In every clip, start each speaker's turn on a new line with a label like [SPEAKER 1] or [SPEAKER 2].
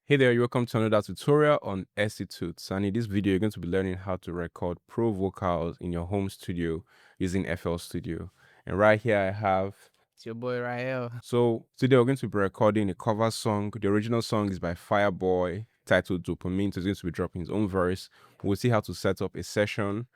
[SPEAKER 1] Hey there, welcome to another tutorial on Tunes. And in this video, you're going to be learning how to record pro vocals in your home studio using FL Studio. And right here, I have...
[SPEAKER 2] It's your boy Rael.
[SPEAKER 1] So today, we're going to be recording a cover song. The original song is by Fireboy, titled Dopamine. So he's going to be dropping his own verse. We'll see how to set up a session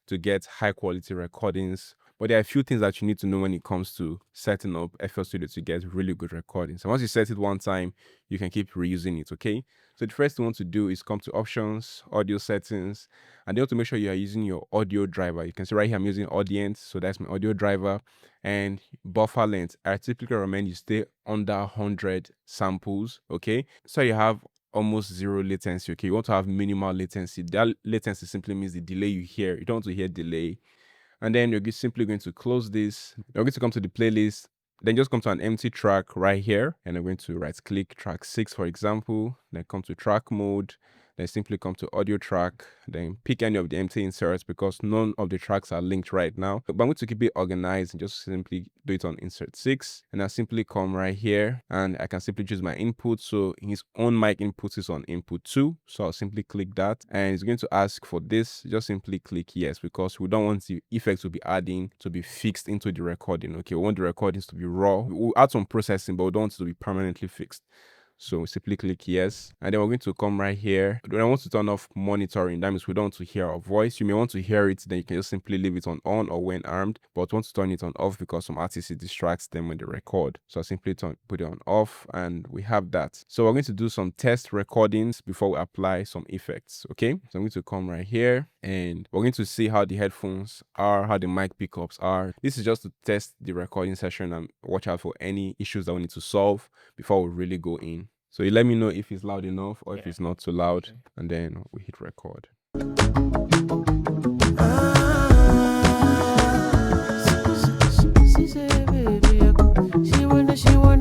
[SPEAKER 1] to get high quality recordings. But there are a few things that you need to know when it comes to setting up FL Studio to get really good recordings. And once you set it one time, you can keep reusing it, okay? So the first thing you want to do is come to Options, Audio Settings, and you want to make sure you are using your audio driver. You can see right here I'm using Audience, so that's my audio driver. And buffer length, I typically recommend you stay under 100 samples, okay? So you have almost zero latency, okay? You want to have minimal latency. That latency simply means the delay you hear. You don't want to hear delay. And then you're simply going to close this. You're going to come to the playlist, then just come to an empty track right here, and I'm going to right click track 6, for example, then come to track mode, then simply come to audio track, then pick any of the empty inserts because none of the tracks are linked right now. But I'm going to keep it organized and just simply do it on insert 6, and I simply come right here and I can simply choose my input. So his own mic input is on input 2, so I'll simply click that, and it's going to ask for this. Just simply click yes, because we don't want the effects we'll be adding to be fixed into the recording. Okay, we want the recordings to be raw. We'll add some processing, but we don't want it to be permanently fixed. So we simply click yes, and then we're going to come right here. When I want to turn off monitoring, that means we don't want to hear our voice. You may want to hear it, then you can just simply leave it on or when armed, but want to turn it on off because some artists, it distracts them when they record. So I simply put it on off, and we have that. So we're going to do some test recordings before we apply some effects, okay? So I'm going to come right here, and we're going to see how the headphones are, how the mic pickups are. This is just to test the recording session and watch out for any issues that we need to solve before we really go in. So you let me know if it's loud enough or if it's not too loud, and then we hit record.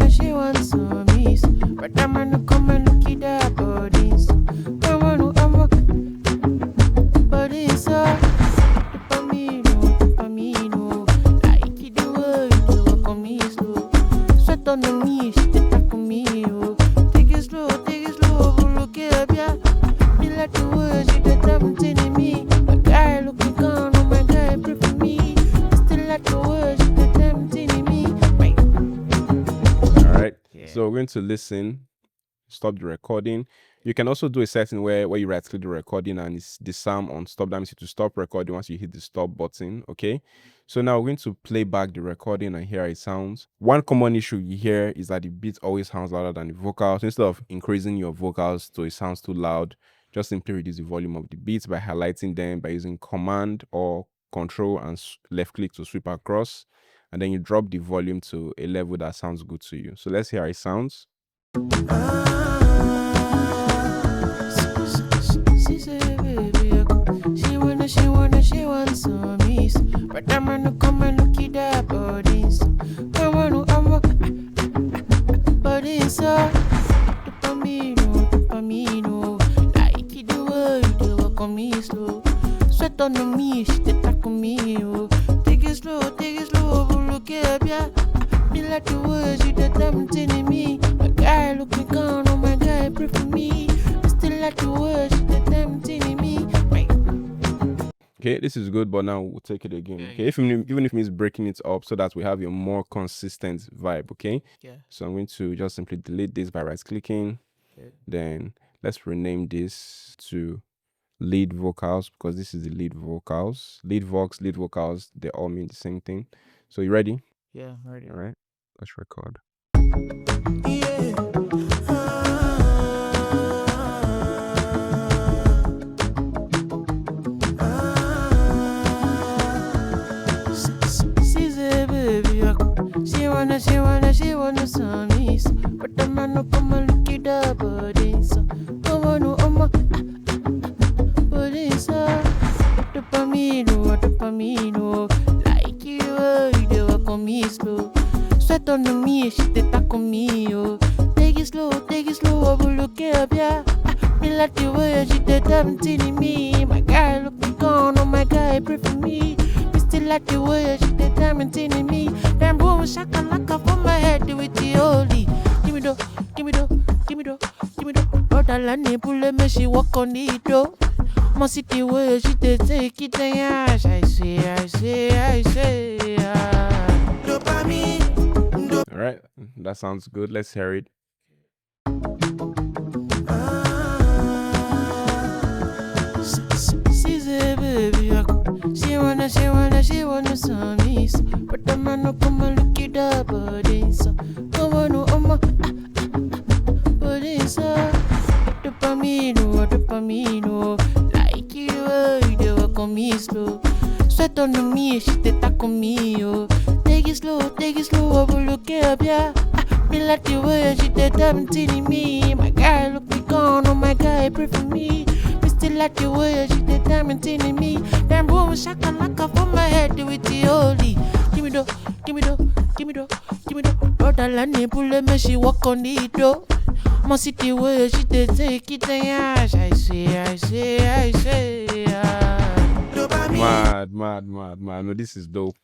[SPEAKER 3] She wants some miss, but I'm gonna come and look it up, bodies. I want to, bodies, dopamine, like it the way you walk on me slow. Sweat on the knee, she take on me, take it slow, look up, yeah. Me like the way she did them telling me. My guy looking gone, oh my guy, pray for me. Still like the way she did them telling me.
[SPEAKER 1] Alright, so we're going to listen, stop the recording. You can also do a setting where you right click the recording and it's disarm on stop. That means you to stop recording once you hit the stop button, okay? So now we're going to play back the recording and hear how it sounds. One common issue you hear is that the beat always sounds louder than the vocals. So instead of increasing your vocals so it sounds too loud, just simply reduce the volume of the beats by highlighting them by using Command or Control and left click to sweep across. And then you drop the volume to a level that sounds good to you. So let's hear how it sounds.
[SPEAKER 3] She wants some miss, but I'm gonna come and look it up, bodies. Dopamine, like it the way you walk on me slow. Sweat on the knee, she take on me, take it slow, look up, yeah. Me like the way she did them telling me. My guy looking gone, oh my guy, pray for me. Still like the way she did them telling me.
[SPEAKER 1] Okay, this is good, but now we'll take it again. Okay, even if it means breaking it up so that we have a more consistent vibe. Okay.
[SPEAKER 2] Yeah.
[SPEAKER 1] So I'm going to just simply delete this by right clicking. Then let's rename this to lead vocals because this is the lead vocals. Lead vocals, they all mean the same thing. So you ready?
[SPEAKER 2] Yeah, I'm ready.
[SPEAKER 1] All right, let's record.
[SPEAKER 3] She wanna some miss, but I'm gonna come and look it up, bodies. Bodies, dopamine, like you, they walk on me slow. Sweat on the knee, she take on me, take it slow, look up, yeah. Me like the way she did them telling me. My guy looking gone, oh my guy, pray for me. Still like the way she did them telling me. Damn boom, shakalaka for my head with the holy. Give me the, Brother Lani pull me, she walk on the door. I'ma see the way she dey take it and yash. I say, dopamine.
[SPEAKER 1] All right, that sounds good. Let's hear it.
[SPEAKER 3] She's a baby, she wanna some me. But the man no come and look it up, but it's so. Come on, no, but it's so. Dopamine, like you they work on me slow. Sweat on me, she dey tackle me, oh. Take it slow, I will look up, yeah. Me like the way she dey tempting me. My guy look me gone, oh my guy pray for me. Me still like the way she dey tempting me. Then boom, shaka laka for my head with the holy. Give me the, give me the, give me the, give me the. Brother Lani pull me, she walk on the door. I'ma see the way she dey take it and yash. I say,
[SPEAKER 1] Mad. No, this is dope.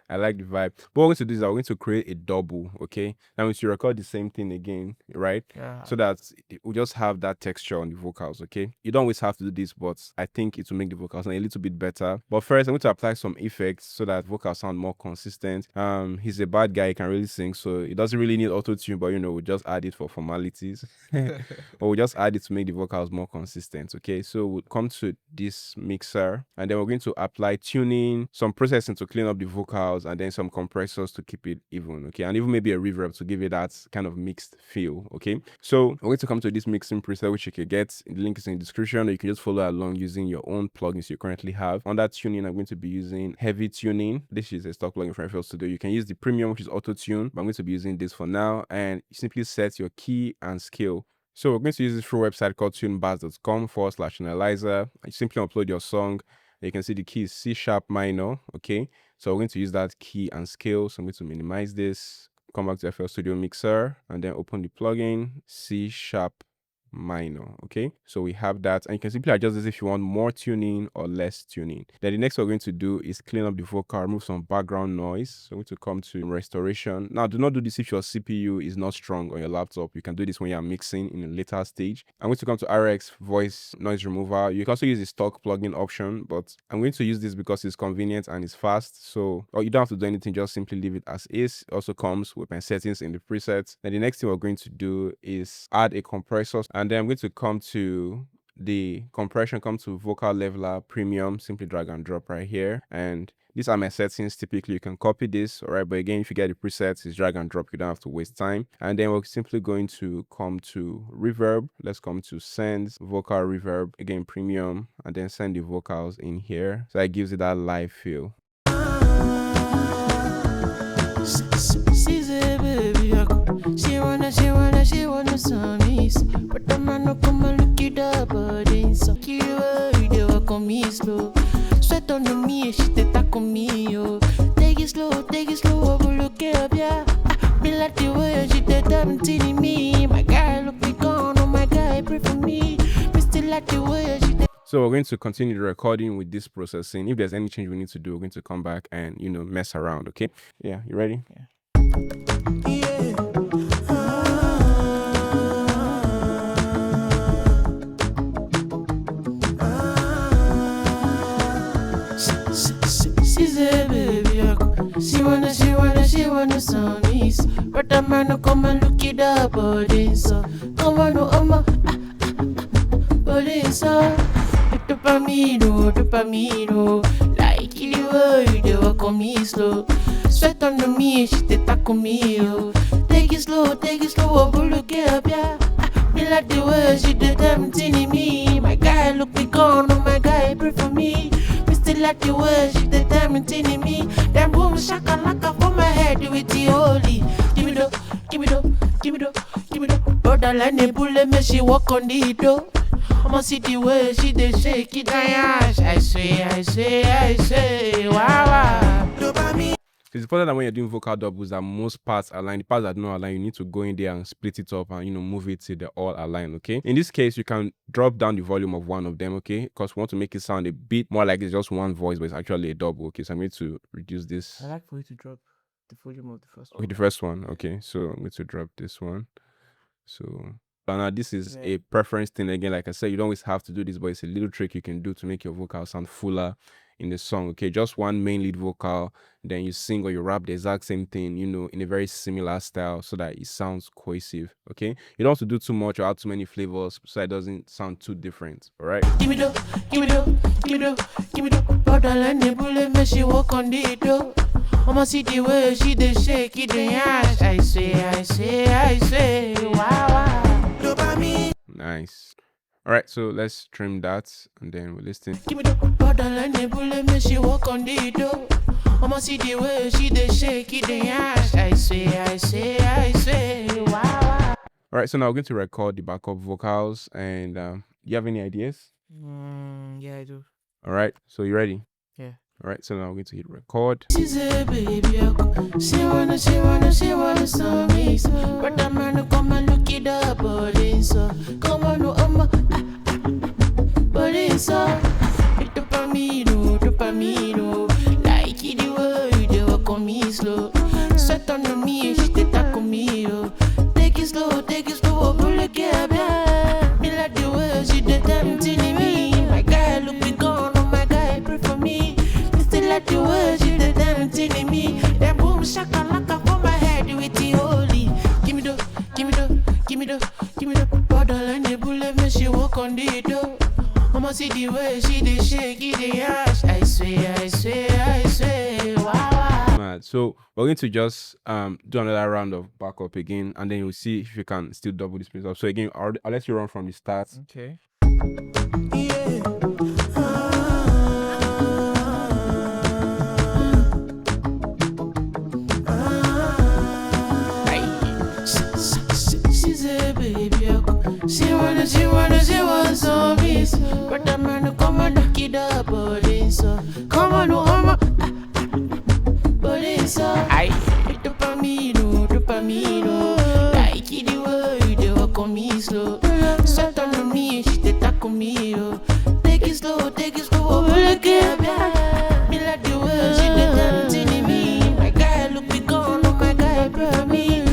[SPEAKER 1] I like the vibe. But what we're going to do is we're going to create a double, okay? That means you record the same thing again, right?
[SPEAKER 2] Yeah.
[SPEAKER 1] So that we just have that texture on the vocals, okay? You don't always have to do this, but I think it will make the vocals sound a little bit better. But first, I'm going to apply some effects so that vocals sound more consistent. He's a bad guy, he can really sing, so it doesn't really need auto-tune, but we'll just add it for formalities. Or we'll just add it to make the vocals more consistent, okay? So we'll come to this mixer, and then we're going to apply tuning, some processing to clean up the vocals, and then some compressors to keep it even, okay? And even maybe a reverb to give it that kind of mixed feel, okay? So we're going to come to this mixing preset, which you can get. The link is in the description, or you can just follow along using your own plugins you currently have. On that tuning, I'm going to be using heavy tuning. This is a stock plugin from FL Studio. You can use the premium, which is auto tune, but I'm going to be using this for now. And you simply set your key and scale. So we're going to use this through a website called tunebars.com/analyzer. You simply upload your song. You can see the key is C sharp minor, okay? So we're going to use that key and scale. So I'm going to minimize this, come back to FL Studio Mixer, and then open the plugin, C sharp minor, okay? So we have that, and you can simply adjust this if you want more tuning or less tuning. Then the next we're going to do is clean up the vocal, remove some background noise. So we're going to come to restoration. Now, do not do this if your CPU is not strong on your laptop. You can do this when you're mixing in a later stage. I'm going to come to RX voice noise remover. You can also use the stock plugin option, but I'm going to use this because it's convenient and it's fast. So you don't have to do anything, just simply leave it as is. It also comes with my settings in the presets. Then the next thing we're going to do is add a compressor, and then I'm going to come to the compression, come to vocal leveler premium, simply drag and drop right here. And these are my settings. Typically you can copy this, all right? But again, if you get the presets, it's drag and drop, you don't have to waste time. And then we're simply going to come to reverb. Let's come to send vocal reverb, again premium, and then send the vocals in here, so that gives it that live feel.
[SPEAKER 3] she's a baby, she wanna some me. But the man no come and look it up, but it's so cute. They work on me slow. Sweat on me, she dey tackle me, oh. Take it slow, I will look up, yeah. Me like the way she dey tempting me. My guy look me gone, oh my guy pray for me. Me still like the way she dey.
[SPEAKER 1] So we're going to continue the recording with this processing. If there's any change we need to do, we're going to come back and mess around, okay? Yeah, you ready?
[SPEAKER 2] Yeah.
[SPEAKER 3] She's a baby, she wanna some me. But the man no come and look it up, but it's so. Come on, no, but it's so. Dopamine, like you they work on me slow. Sweat on me, she dey tackle me, oh. Take it slow, I will look up, yeah. Me like the way she dey tempting me. My guy look me gone, oh my guy pray for me. Me still like the way she dey tempting me. Then boom, shaka laka for my head with the holy. Give me the. Brother Lani pull me, she walk on the door. I'ma see the way she dey shake it and yash. I say, wow. Dopamine.
[SPEAKER 1] It's important that when you're doing vocal doubles that most parts align. The parts that don't align, you need to go in there and split it up and move it till they all align, okay? In this case, you can drop down the volume of one of them, okay? Because we want to make it sound a bit more like it's just one voice, but it's actually a double, okay? So I'm going to reduce this.
[SPEAKER 2] I like for you to drop the volume of the first one.
[SPEAKER 1] Okay, the first one, okay. So I'm going to drop this one. So But now this is
[SPEAKER 2] Yeah.
[SPEAKER 1] a preference thing again. Like I said, you don't always have to do this, but it's a little trick you can do to make your vocal sound fuller in the song. Okay, just one main lead vocal, then you sing or you rap the exact same thing, in a very similar style so that it sounds cohesive. Okay, you don't have to do too much or add too many flavors so it doesn't sound too different. All right.
[SPEAKER 3] Give me the, give me the, give me the, give me the powder and the bullet, make she walk on the door. I'ma see the way she dey shake it, the ass. I say, wow, wow. Dopamine.
[SPEAKER 1] Nice. All right, so let's trim that and then we'll listen.
[SPEAKER 3] Give me the powder and the bullet, make she walk on the door. I'ma see the way she dey shake it, the ass. I say, wow, wow.
[SPEAKER 1] All right, so now we're going to record the backup vocals, and you have any ideas?
[SPEAKER 2] Yeah, I do.
[SPEAKER 1] All right, so you ready?
[SPEAKER 2] Yeah.
[SPEAKER 1] All right, so now we're going to hit record.
[SPEAKER 3] She said, baby, she wanna some me, so. But I'm gonna come and look it up, but it's so. Come on, no, but it's so. It's dopamine, like it the way they walk on me slow. Sweat on me, she take that on me, oh. Take it slow, pull it up, yeah. Me like the way she did tempting me. My guy look me gone, oh my guy, pray for me. Still like the way she did tempting me. That boom shaka laka for my head with the holy. Give me the bottle and the bullet, make she walk on the door. I'ma see the way she dey shake it, the ass. I swear, wow, wow.
[SPEAKER 1] Mad. So we're going to just do another round of backup again, and then you'll see if you can still double this place up. So again, I'll let you run from the start.
[SPEAKER 2] Okay.
[SPEAKER 3] Yeah. She said, baby, she want some peace. But I'm gonna come and knock it up, but it's so. Come on, no, but it's so. Dopamine, like it the way they walk on me slow. Sweat on me, she take that on me, oh. Take it slow, oh, look at me like the way she dey tempting me. My guy look me gone, oh my guy pray for me.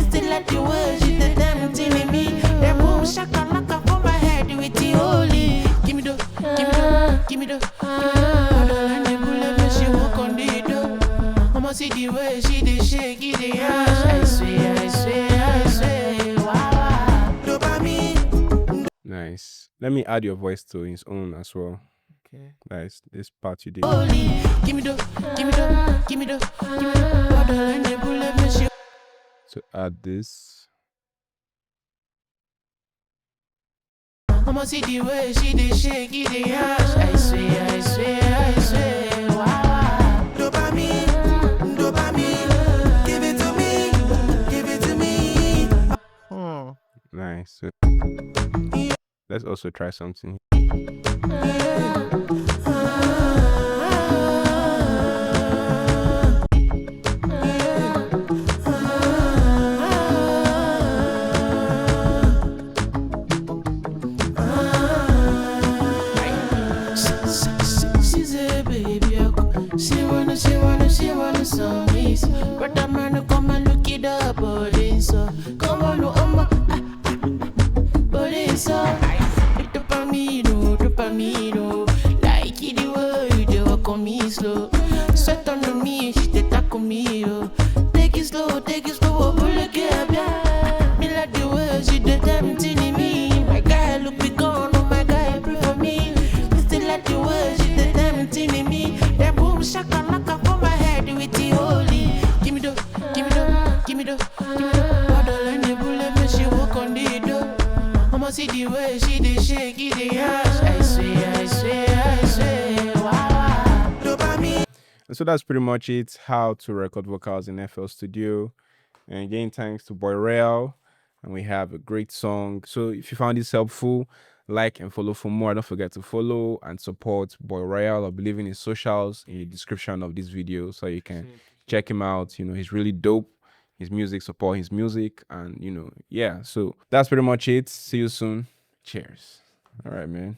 [SPEAKER 3] Still like the way she dey tempting me. That boom shaka laka for my head with the holy. Give me the bottle and the bullet, make she walk on the door. I'ma see the way she dey shake it, the ass. I swear, wow, wow. Dopamine.
[SPEAKER 1] Nice. Let me add your voice to his own as well.
[SPEAKER 2] Okay.
[SPEAKER 1] Nice. This part you did.
[SPEAKER 3] Holy. Give me the bottle and the bullet, make she.
[SPEAKER 1] So add this.
[SPEAKER 3] I'ma see the way she dey shake it, the ass. I swear, wow, wow. Dopamine, give it to me.
[SPEAKER 1] Nice. So let's also try something.
[SPEAKER 3] She said, baby, she wanna some peace. But I'm gonna come and look it up, but it's so. Come on, no, but it's so. It's dopamine, like it the way they walk on me slow. Sweat on me, she take that on me, oh. Take it slow, oh, pull it up, yeah. Me like the way she dey tempting me. My guy look me gone, oh my guy pray for me. Still like the way she dey tempting me. That boom shaka laka for my head with the holy. Give me the bottle and the bullet, make she walk on the door. I'ma see the way she dey shake it, the ass. I swear, wow, wow. Dopamine.
[SPEAKER 1] And so that's pretty much it. How to record vocals in FL Studio. And again, thanks to Boy Real. And we have a great song. So if you found this helpful, like and follow for more. Don't forget to follow and support Boy Real. I'll be leaving his socials in the description of this video so you can check him out. He's really dope. His music, support his music, and yeah. So that's pretty much it. See you soon. Cheers. All right, man.